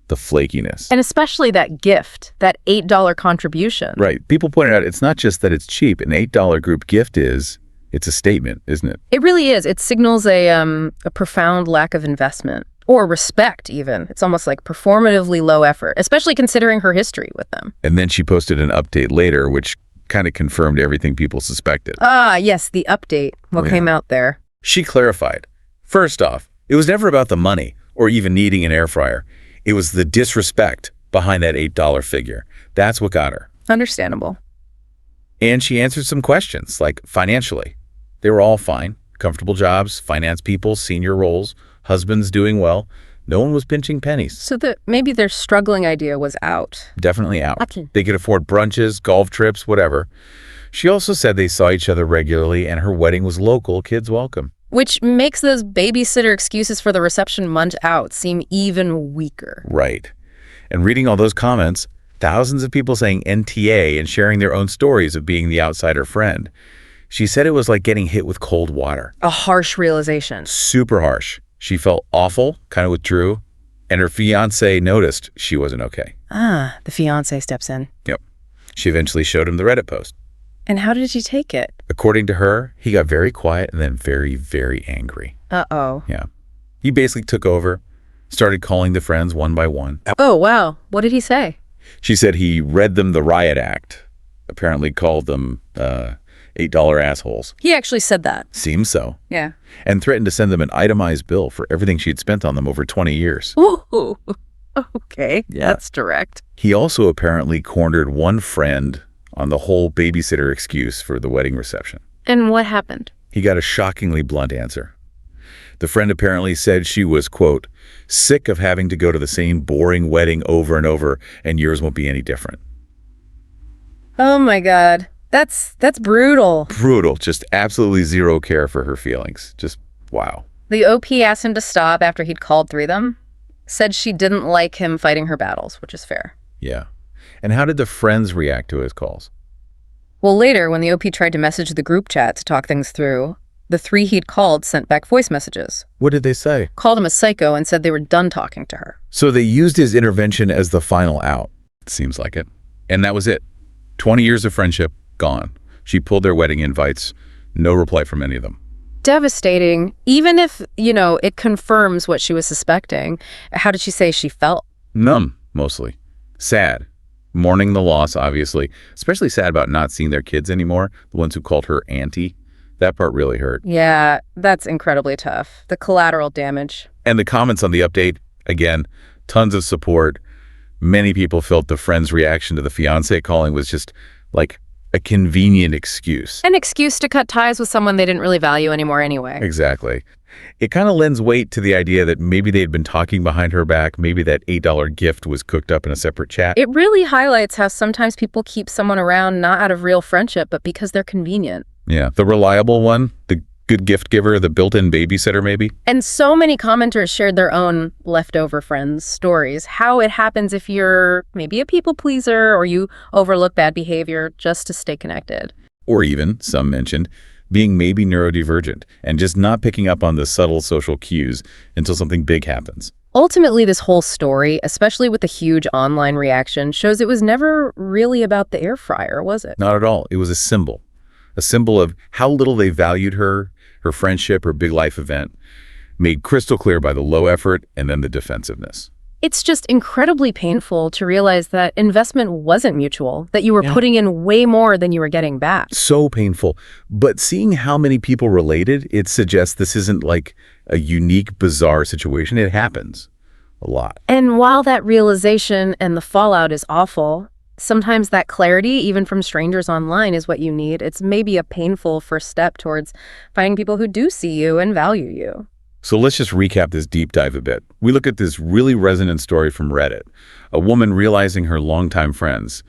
the flakiness. And especially that gift, that $8 contribution. Right. People pointed out it's not just that it's cheap. An $8 group gift it's a statement, isn't it? It really is. It signals a profound lack of investment or respect even. It's almost like performatively low effort, especially considering her history with them. And then she posted an update later, which kind of confirmed everything people suspected. Ah, yes, the update. What came out there? She clarified. First off, it was never about the money or even needing an air fryer. It was the disrespect behind that $8 figure. That's what got her. Understandable. And she answered some questions, like financially. They were all fine. Comfortable jobs, finance people, senior roles, husbands doing well. No one was pinching pennies. So maybe their struggling idea was out. Definitely out. Okay. They could afford brunches, golf trips, whatever. She also said they saw each other regularly and her wedding was local, kids welcome. Which makes those babysitter excuses for the reception month out seem even weaker. Right. And reading all those comments, thousands of people saying NTA and sharing their own stories of being the outsider friend. She said it was like getting hit with cold water. A harsh realization. Super harsh. She felt awful, kind of withdrew, and her fiancé noticed she wasn't okay. Ah, the fiancé steps in. Yep. She eventually showed him the Reddit post. And how did she take it? According to her, he got very quiet and then very, very angry. Uh-oh. Yeah. He basically took over, started calling the friends one by one. Oh, wow. What did he say? She said he read them the riot act, apparently called them $8 assholes. He actually said that. Seems so. Yeah. And threatened to send them an itemized bill for everything she'd spent on them over 20 years. Ooh. Okay. Yeah. That's direct. He also apparently cornered one friend on the whole babysitter excuse for the wedding reception. And what happened? He got a shockingly blunt answer. The friend apparently said she was, quote, sick of having to go to the same boring wedding over and over, and yours won't be any different. Oh my God. That's brutal. Brutal. Just absolutely zero care for her feelings. Just wow. The OP asked him to stop after he'd called 3 of them. Said she didn't like him fighting her battles, which is fair. Yeah. And how did the friends react to his calls? Well, later, when the OP tried to message the group chat to talk things through, the 3 he'd called sent back voice messages. What did they say? Called him a psycho and said they were done talking to her. So they used his intervention as the final out. It seems like it. And that was it. 20 years of friendship, gone. She pulled their wedding invites. No reply from any of them. Devastating. Even if, it confirms what she was suspecting. How did she say she felt? Numb, mostly. Sad. Mourning the loss, obviously. Especially sad about not seeing their kids anymore. The ones who called her auntie. That part really hurt. Yeah, that's incredibly tough. The collateral damage. And the comments on the update, again, tons of support. Many people felt the friend's reaction to the fiancé calling was just like a convenient excuse. An excuse to cut ties with someone they didn't really value anymore anyway. Exactly. It kind of lends weight to the idea that maybe they had been talking behind her back. Maybe that $8 gift was cooked up in a separate chat. It really highlights how sometimes people keep someone around not out of real friendship, but because they're convenient. Yeah. The reliable one, the Good gift giver, the built-in babysitter, maybe? And so many commenters shared their own leftover friends stories, how it happens if you're maybe a people pleaser or you overlook bad behavior just to stay connected. Or even, some mentioned, being maybe neurodivergent and just not picking up on the subtle social cues until something big happens. Ultimately, this whole story, especially with the huge online reaction, shows it was never really about the air fryer, was it? Not at all. It was a symbol of how little they valued her friendship, her big life event, made crystal clear by the low effort and then the defensiveness. It's just incredibly painful to realize that investment wasn't mutual, that you were putting in way more than you were getting back. So painful. But seeing how many people related, it suggests this isn't like a unique, bizarre situation. It happens a lot. And while that realization and the fallout is awful, sometimes that clarity, even from strangers online, is what you need. It's maybe a painful first step towards finding people who do see you and value you. So let's just recap this deep dive a bit. We look at this really resonant story from Reddit. A woman realizing her longtime friends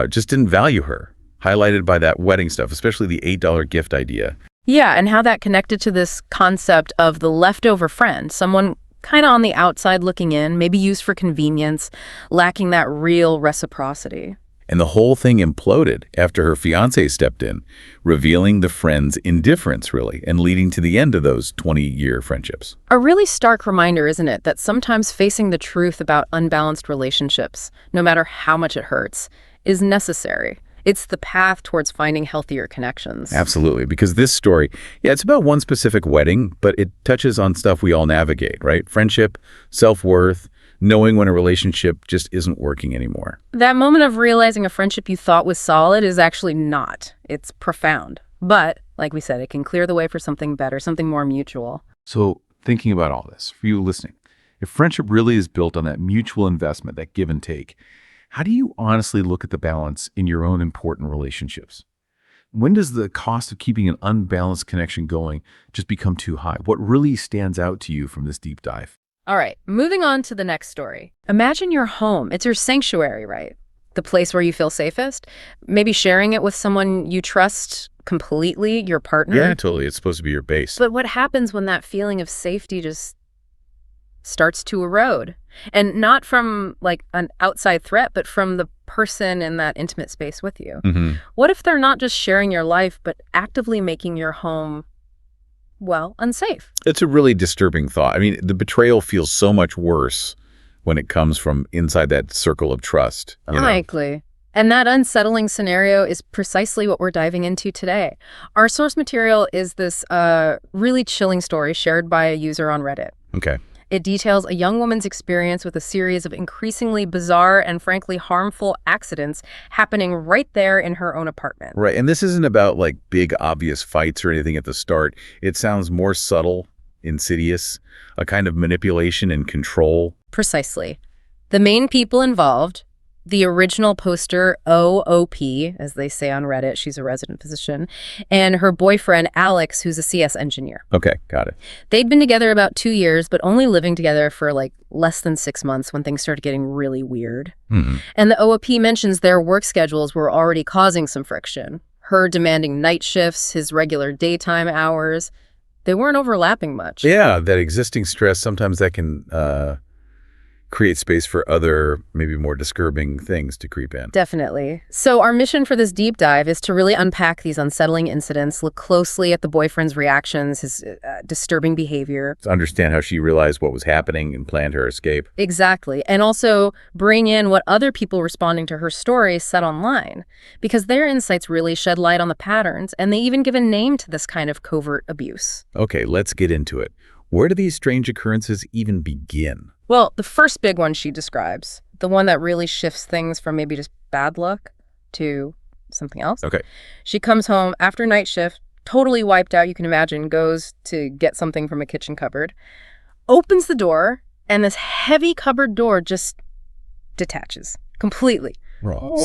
just didn't value her, highlighted by that wedding stuff, especially the $8 gift idea. Yeah, and how that connected to this concept of the leftover friend, someone kind of on the outside looking in, maybe used for convenience, lacking that real reciprocity. And the whole thing imploded after her fiancé stepped in, revealing the friend's indifference, really, and leading to the end of those 20-year friendships. A really stark reminder, isn't it, that sometimes facing the truth about unbalanced relationships, no matter how much it hurts, is necessary. It's the path towards finding healthier connections. Absolutely, because this story, it's about one specific wedding, but it touches on stuff we all navigate, right? Friendship, self-worth, knowing when a relationship just isn't working anymore. That moment of realizing a friendship you thought was solid is actually not. It's profound. But, like we said, it can clear the way for something better, something more mutual. So, thinking about all this, for you listening, if friendship really is built on that mutual investment, that give and take, how do you honestly look at the balance in your own important relationships? When does the cost of keeping an unbalanced connection going just become too high? What really stands out to you from this deep dive? All right, moving on to the next story. Imagine your home. It's your sanctuary, right? The place where you feel safest. Maybe sharing it with someone you trust completely, your partner. Yeah, totally. It's supposed to be your base. But what happens when that feeling of safety just starts to erode? And not from like an outside threat, but from the person in that intimate space with you. Mm-hmm. What if they're not just sharing your life, but actively making your home, well, unsafe? It's a really disturbing thought. I mean, the betrayal feels so much worse when it comes from inside that circle of trust. Likely. And that unsettling scenario is precisely what we're diving into today. Our source material is this really chilling story shared by a user on Reddit. Okay. It details a young woman's experience with a series of increasingly bizarre and frankly harmful accidents happening right there in her own apartment. Right. And this isn't about like big obvious fights or anything at the start. It sounds more subtle, insidious, a kind of manipulation and control. Precisely. The main people involved, the original poster OOP, as they say on Reddit, she's a resident physician, and her boyfriend Alex, who's a CS engineer. Okay, got it. They'd been together about 2 years, but only living together for like less than 6 months when things started getting really weird. Mm-hmm. And the OOP mentions their work schedules were already causing some friction. Her demanding night shifts, his regular daytime hours. They weren't overlapping much. Yeah, that existing stress, sometimes that can create space for other, maybe more disturbing things to creep in. Definitely. So our mission for this deep dive is to really unpack these unsettling incidents, look closely at the boyfriend's reactions, his disturbing behavior. To understand how she realized what was happening and planned her escape. Exactly. And also bring in what other people responding to her story said online, because their insights really shed light on the patterns, and they even give a name to this kind of covert abuse. Okay, let's get into it. Where do these strange occurrences even begin? Well, the first big one she describes, the one that really shifts things from maybe just bad luck to something else. Okay. She comes home after night shift, totally wiped out, you can imagine, goes to get something from a kitchen cupboard, opens the door, and this heavy cupboard door just detaches completely.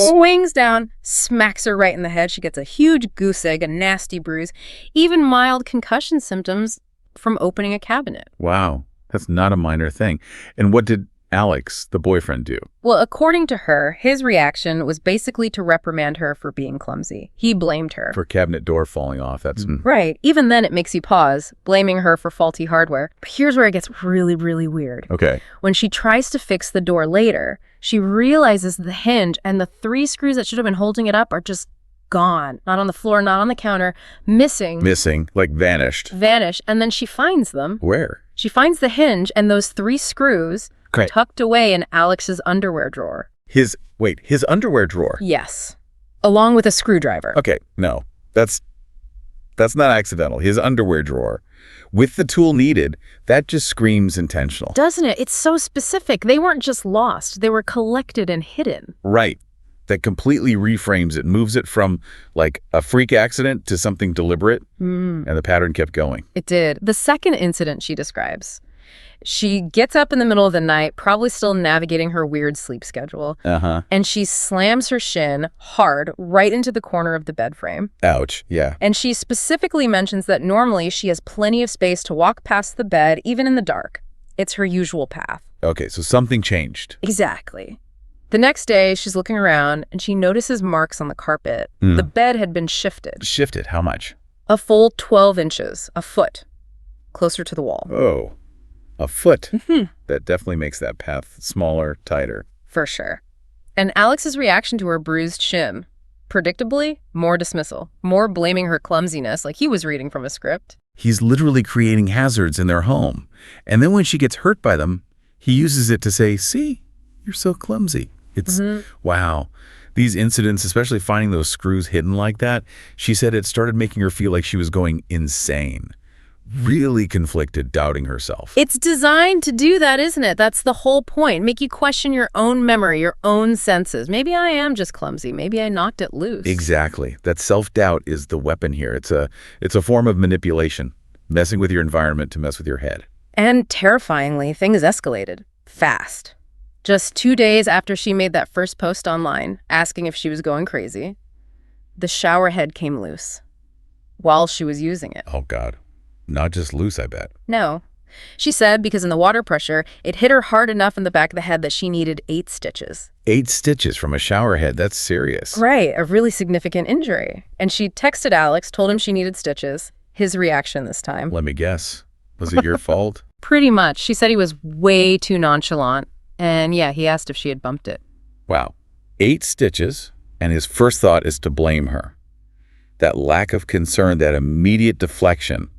Swings down, smacks her right in the head. She gets a huge goose egg, a nasty bruise, even mild concussion symptoms from opening a cabinet. Wow. That's not a minor thing. And what did Alex, the boyfriend, do? Well, according to her, his reaction was basically to reprimand her for being clumsy. He blamed her. For cabinet door falling off. That's... Right. Even then, it makes you pause, blaming her for faulty hardware. But here's where it gets really, really weird. Okay. When she tries to fix the door later, she realizes the hinge and the 3 screws that should have been holding it up are just gone. Not on the floor, not on the counter. Missing. Missing, like vanished. Vanish. And then she finds them. Where? She finds the hinge and those 3 screws tucked away in Alex's underwear drawer. His underwear drawer? Yes. Along with a screwdriver. Okay, no. That's not accidental. His underwear drawer. With the tool needed, that just screams intentional. Doesn't it? It's so specific. They weren't just lost. They were collected and hidden. Right. That completely reframes it, moves it from like a freak accident to something deliberate, and the pattern kept going. It did. The second incident she describes, she gets up in the middle of the night, probably still navigating her weird sleep schedule, and she slams her shin hard right into the corner of the bed frame. Ouch, yeah. And she specifically mentions that normally she has plenty of space to walk past the bed, even in the dark. It's her usual path. Okay, so something changed. Exactly. The next day, she's looking around, and she notices marks on the carpet. The bed had been shifted. Shifted? How much? A full 12 inches, a foot, closer to the wall. Oh, a foot. That definitely makes that path smaller, tighter. For sure. And Alex's reaction to her bruised shin, predictably, more dismissal, more blaming her clumsiness, like he was reading from a script. He's literally creating hazards in their home. And then when she gets hurt by them, he uses it to say, see, you're so clumsy. It's, wow. These incidents, especially finding those screws hidden like that, she said it started making her feel like she was going insane. Really conflicted, doubting herself. It's designed to do that, isn't it? That's the whole point. Make you question your own memory, your own senses. Maybe I am just clumsy. Maybe I knocked it loose. Exactly. That self-doubt is the weapon here. It's a form of manipulation, messing with your environment to mess with your head. And terrifyingly, things escalated fast. Just 2 days after she made that first post online, asking if she was going crazy, the shower head came loose while she was using it. Oh, God. Not just loose, I bet. No. She said because in the water pressure, it hit her hard enough in the back of the head that she needed 8 stitches. 8 stitches from a shower head. That's serious. Right. A really significant injury. And she texted Alex, told him she needed stitches. His reaction this time. Let me guess. Was it your fault? Pretty much. She said he was way too nonchalant. And yeah, he asked if she had bumped it. Wow. 8 stitches, and his first thought is to blame her. That lack of concern, that immediate deflection,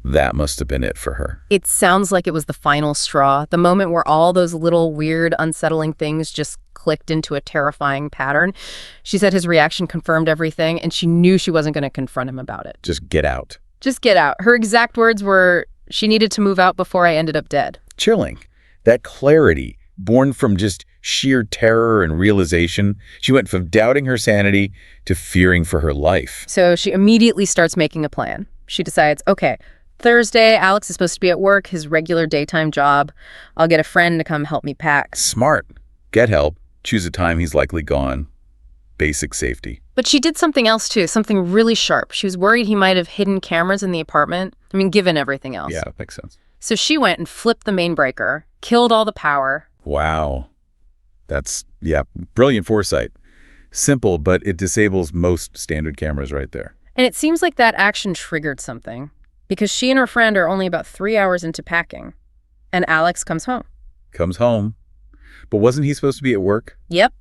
that must have been it for her. It sounds like it was the final straw, the moment where all those little weird, unsettling things just clicked into a terrifying pattern. She said his reaction confirmed everything, and she knew she wasn't going to confront him about it. Just get out. Just get out. Her exact words were, she needed to move out before I ended up dead. Chilling. That clarity, born from just sheer terror and realization, she went from doubting her sanity to fearing for her life. So she immediately starts making a plan. She decides, okay, Thursday, Alex is supposed to be at work, his regular daytime job. I'll get a friend to come help me pack. Smart. Get help. Choose a time he's likely gone. Basic safety. But she did something else, too, something really sharp. She was worried he might have hidden cameras in the apartment. I mean, given everything else. Yeah, that makes sense. So she went and flipped the main breaker, killed all the power. Wow. That's, yeah, brilliant foresight. Simple, but it disables most standard cameras right there. And it seems like that action triggered something, because she and her friend are only about 3 hours into packing, and Alex comes home. Comes home. But wasn't he supposed to be at work? Yep.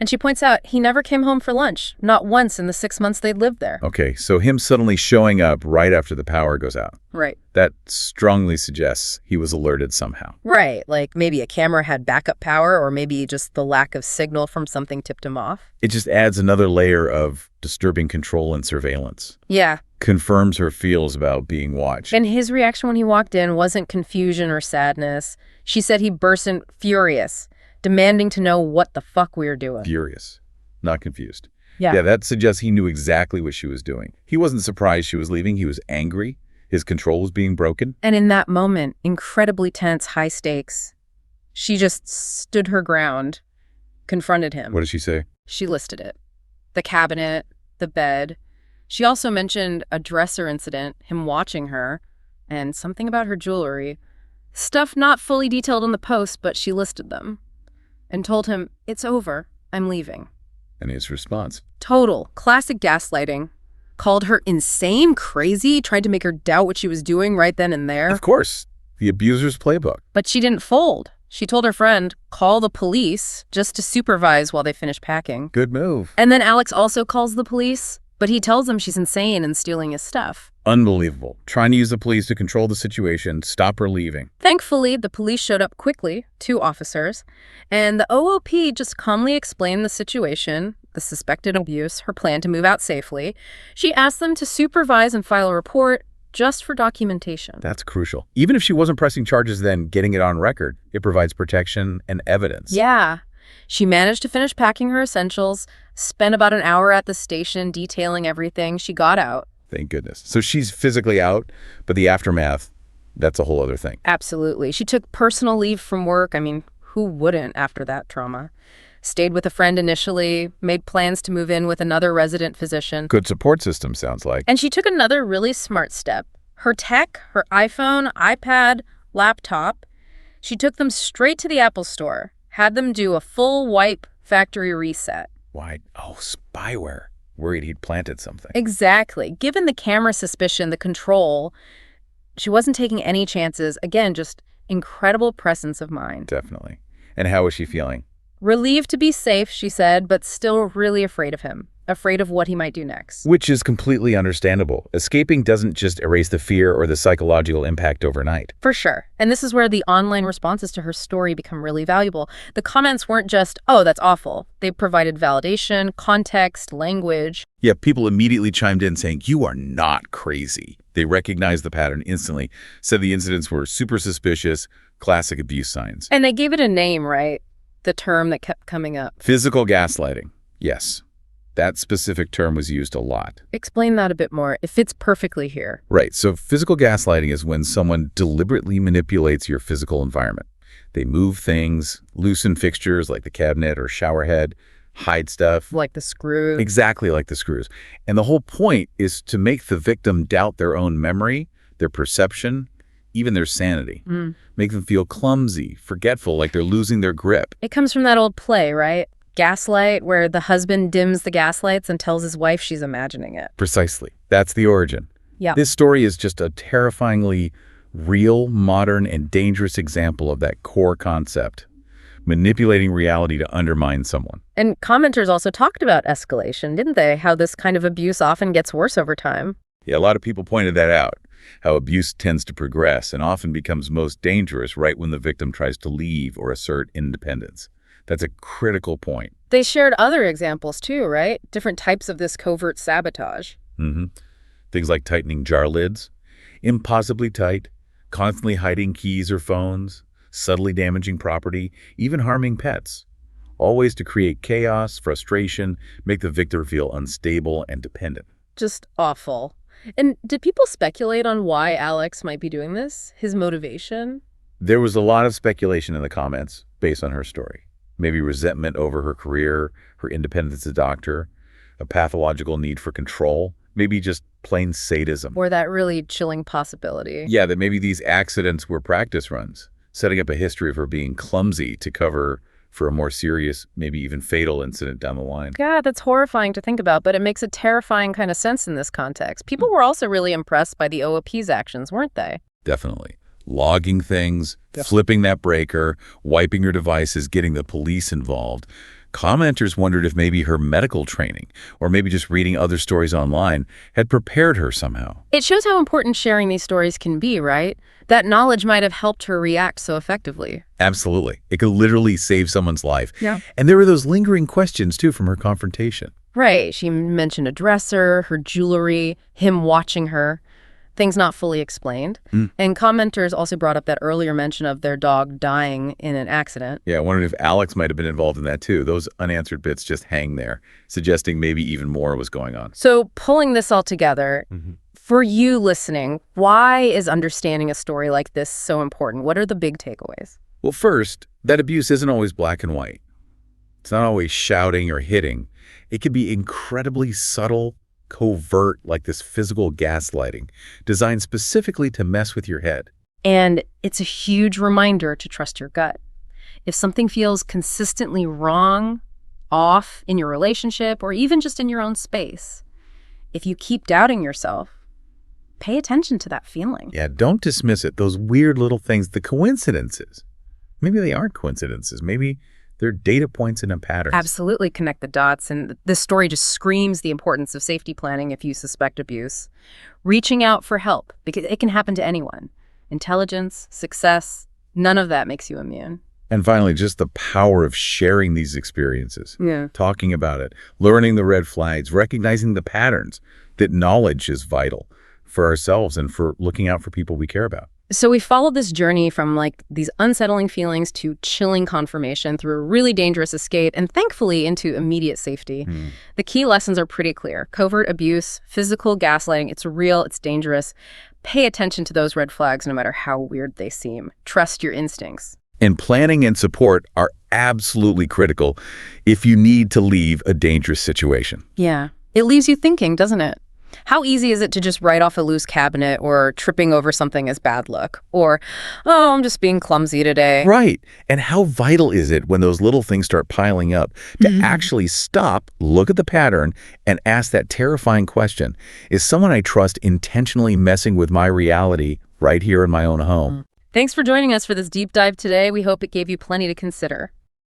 And she points out he never came home for lunch, not once in the 6 months they'd lived there. Okay, so him suddenly showing up right after the power goes out. Right. That strongly suggests he was alerted somehow. Right, like maybe a camera had backup power, or maybe just the lack of signal from something tipped him off. It just adds another layer of disturbing control and surveillance. Yeah. Confirms her feels about being watched. And his reaction when he walked in wasn't confusion or sadness. She said he burst in furious, demanding to know what the fuck we were doing. Furious, not confused. Yeah. Yeah, that suggests he knew exactly what she was doing. He wasn't surprised she was leaving. He was angry. His control was being broken. And in that moment, incredibly tense, high stakes, she just stood her ground, confronted him. What did she say? She listed it. The cabinet, the bed. She also mentioned a dresser incident, him watching her, and something about her jewelry. Stuff not fully detailed in the post, but she listed them. And told him, "It's over. I'm leaving." And his response? Total, classic gaslighting. Called her insane, crazy, tried to make her doubt what she was doing right then and there. Of course. The abuser's playbook. But she didn't fold. She told her friend, call the police, just to supervise while they finish packing. Good move. And then Alex also calls the police, but he tells them she's insane and stealing his stuff. Unbelievable. Trying to use the police to control the situation, stop her leaving. Thankfully, the police showed up quickly, 2 officers, and the OOP just calmly explained the situation, the suspected abuse, her plan to move out safely. She asked them to supervise and file a report just for documentation. That's crucial. Even if she wasn't pressing charges then, getting it on record, it provides protection and evidence. Yeah. She managed to finish packing her essentials, spent about an hour at the station detailing everything. She got out. Thank goodness. So she's physically out, but the aftermath, that's a whole other thing. Absolutely. She took personal leave from work. I mean, who wouldn't after that trauma? Stayed with a friend initially, made plans to move in with another resident physician. Good support system, sounds like. And she took another really smart step. Her tech, her iPhone, iPad, laptop, she took them straight to the Apple Store, had them do a full wipe factory reset. Why? Oh, spyware. Worried he'd planted something. Exactly. Given the camera suspicion, the control, she wasn't taking any chances. Again, just incredible presence of mind. Definitely. And how was she feeling? Relieved to be safe, she said, but still really afraid of him. Afraid of what he might do next. Which is completely understandable. Escaping doesn't just erase the fear or the psychological impact overnight. For sure. And this is where the online responses to her story become really valuable. The comments weren't just, "Oh, that's awful." They provided validation, context, language. Yeah, people immediately chimed in saying, "You are not crazy." They recognized the pattern instantly, said the incidents were super suspicious, classic abuse signs. And they gave it a name, right? The term that kept coming up. Physical gaslighting. Yes. That specific term was used a lot. Explain that a bit more. It fits perfectly here. Right. So physical gaslighting is when someone deliberately manipulates your physical environment. They move things, loosen fixtures like the cabinet or shower head, hide stuff. Like the screw. Exactly like the screws. And the whole point is to make the victim doubt their own memory, their perception, even their sanity. Make them feel clumsy, forgetful, like they're losing their grip. It comes from that old play, right? Gaslight, where the husband dims the gaslights and tells his wife she's imagining it. Precisely. That's the origin. Yeah. This story is just a terrifyingly real, modern, and dangerous example of that core concept, manipulating reality to undermine someone. And commenters also talked about escalation, didn't they? How this kind of abuse often gets worse over time. Yeah, a lot of people pointed that out, how abuse tends to progress and often becomes most dangerous right when the victim tries to leave or assert independence. That's a critical point. They shared other examples too, right? Different types of this covert sabotage. Things like tightening jar lids, impossibly tight, constantly hiding keys or phones, subtly damaging property, even harming pets. All ways to create chaos, frustration, make the victim feel unstable and dependent. Just awful. And did people speculate on why Alex might be doing this? His motivation? There was a lot of speculation in the comments based on her story. Maybe resentment over her career, her independence as a doctor, a pathological need for control, maybe just plain sadism. Or that really chilling possibility. Yeah, that maybe these accidents were practice runs, setting up a history of her being clumsy to cover for a more serious, maybe even fatal incident down the line. God, that's horrifying to think about, but it makes a terrifying kind of sense in this context. People were also really impressed by the OOP's actions, weren't they? Definitely. Logging things, flipping that breaker, wiping her devices, getting the police involved. Commenters wondered if maybe her medical training, or maybe just reading other stories online, had prepared her somehow. It shows how important sharing these stories can be, right? That knowledge might have helped her react so effectively. Absolutely. It could literally save someone's life. Yeah. And there were those lingering questions, too, from her confrontation. Right. She mentioned a dresser, her jewelry, him watching her. Things not fully explained. And commenters also brought up that earlier mention of their dog dying in an accident. Yeah, I wondered if Alex might have been involved in that too. Those unanswered bits just hang there, suggesting maybe even more was going on. So pulling this all together, for you listening, why is understanding a story like this so important? What are the big takeaways? Well, first, that abuse isn't always black and white. It's not always shouting or hitting. It can be incredibly subtle, covert, like this physical gaslighting, designed specifically to mess with your head. And it's a huge reminder to trust your gut. If something feels consistently wrong, off in your relationship, or even just in your own space, if you keep doubting yourself, pay attention to that feeling. Yeah, don't dismiss it. Those weird little things, the coincidences. Maybe they aren't coincidences. Maybe they're data points in a pattern. Absolutely connect the dots. And this story just screams the importance of safety planning if you suspect abuse. Reaching out for help, because it can happen to anyone. Intelligence, success, none of that makes you immune. And finally, just the power of sharing these experiences. Yeah. Talking about it, learning the red flags, recognizing the patterns, that knowledge is vital for ourselves and for looking out for people we care about. So we followed this journey from these unsettling feelings to chilling confirmation through a really dangerous escape and thankfully into immediate safety. The key lessons are pretty clear. Covert abuse, physical gaslighting, it's real, it's dangerous. Pay attention to those red flags no matter how weird they seem. Trust your instincts. And planning and support are absolutely critical if you need to leave a dangerous situation. Yeah. It leaves you thinking, doesn't it? How easy is it to just write off a loose cabinet or tripping over something as bad luck? Or, oh, I'm just being clumsy today. Right. And how vital is it when those little things start piling up to actually stop, look at the pattern, and ask that terrifying question, is someone I trust intentionally messing with my reality right here in my own home? Thanks for joining us for this deep dive today. We hope it gave you plenty to consider.